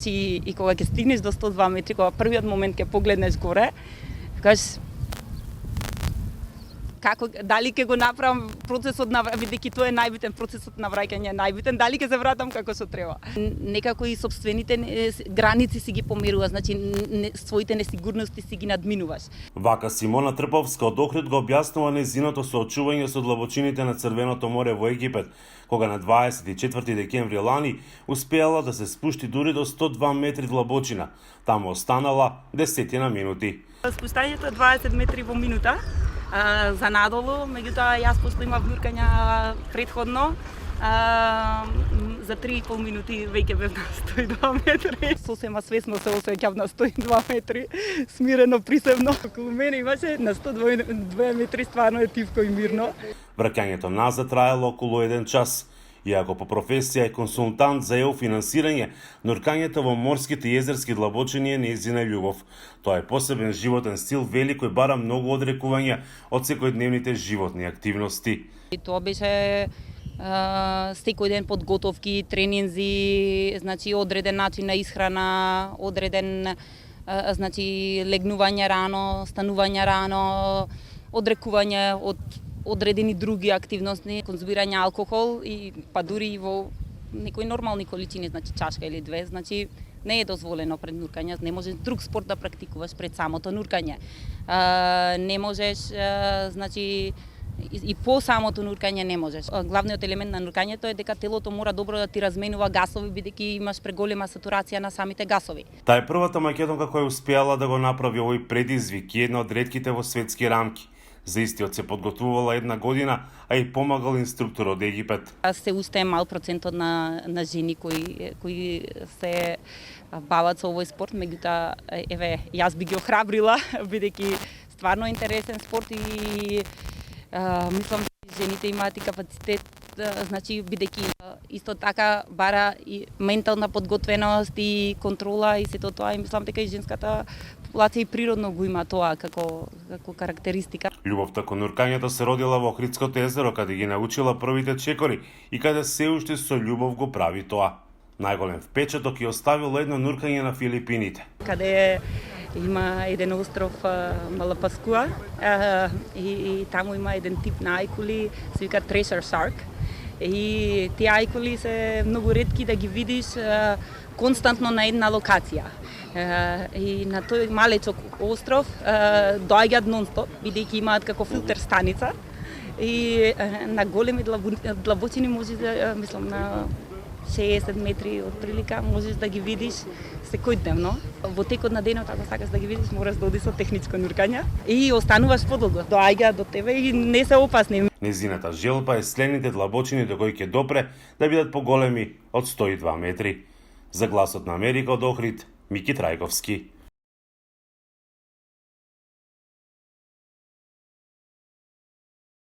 И кога ќе стигнеш до 102 метри, кога првиот момент ќе погледнеш горе, кажеш како дали ќе го направам процесот на бидејќи тоа е најбитен, процесот на враќање е најбитен, дали ќе се вратам како што треба. Некако и сопствените граници си ги померува, значи своите несигурности си ги надминуваш. Вака Симона Трповска од Охрид го објаснува нејзиното соочување со длабочините на Црвеното море во Египет, кога на 24 декември лани успеала да се спушти дури до 102 метри длабочина. Таму останала 10 минути. Спуштањето е 20 метри во минута. За надолу, меѓутоа јас пошто имав нуркања предходно, за 3,5 минути веќе бев на 102 метри. Сосема свесно се осеќав на 102 метри, смирено, присебно. Околу мене имаше на 102 метри, стварно е тивко и мирно. Враќањето назад траело околу 1 час. Иако по професија е консултант за ЕУ финансирање, нуркањето во морските и езерски длабочини е нејзина љубов. Тоа е посебен животен стил, вели, кој бара многу одрекувања од секојдневните животни активности. И тоа беше секој ден подготовки, тренинзи, значи одреден начин на исхрана, одреден значи легнување рано, станување рано, одрекување од одредени други активности, конзумирање алкохол и па дури и во некои нормални количини, значи чашка или две, значи не е дозволено пред нуркање, не можеш друг спорт да практикуваш пред самото нуркање. Не можеш, значи и по самото нуркање не можеш. Главниот елемент на нуркањето е дека телото мора добро да ти разменува гасови, бидејќи имаш преголема сатурација на самите гасови. Таа е првата македонка која успеала да го направи овој предизвик и една од ретките во светски рамки. За истиот се подготвувала 1 година, а и помагал инструктор од Египет. Се уште е мал процентот на жени кои се бават со овој спорт, меѓутоа еве јас би ги охрабрила бидејќи стварно интересен спорт и мислам жените имаат и капацитет, значи бидејќи исто така бара и ментална подготвеност и контрола и сето тоа, и мислам дека и женската популација и природно го има тоа како карактеристика. Љубовта кон нуркањето се родила во Охридското езеро, каде ги научила првите чекори и каде се уште со љубов го прави тоа. Најголем впечаток ја оставило едно нуркање на Филипините. Каде има еден остров Малапаскуа и таму има еден тип на ајкули, се вика treasure shark. И тие ајкули се многу ретки да ги видиш константно на една локација. И на тој малечок остров доаѓаат нон-стоп, бидејќи имаат како филтер станица. И на големи длабочини можеш да, мислам, на 60 метри од прилика можеш да ги видиш секојдневно. Во текот на денот, ако сакаш да ги видиш, мораш да одиш со техничко нуркање и остануваш подолго. Доаѓаат до тебе и не се опасни. Незината желба е следните длабочини до кои ќе допре да бидат поголеми од 102 метри. За Гласот на Америка од Охрид, Мики Трајковски.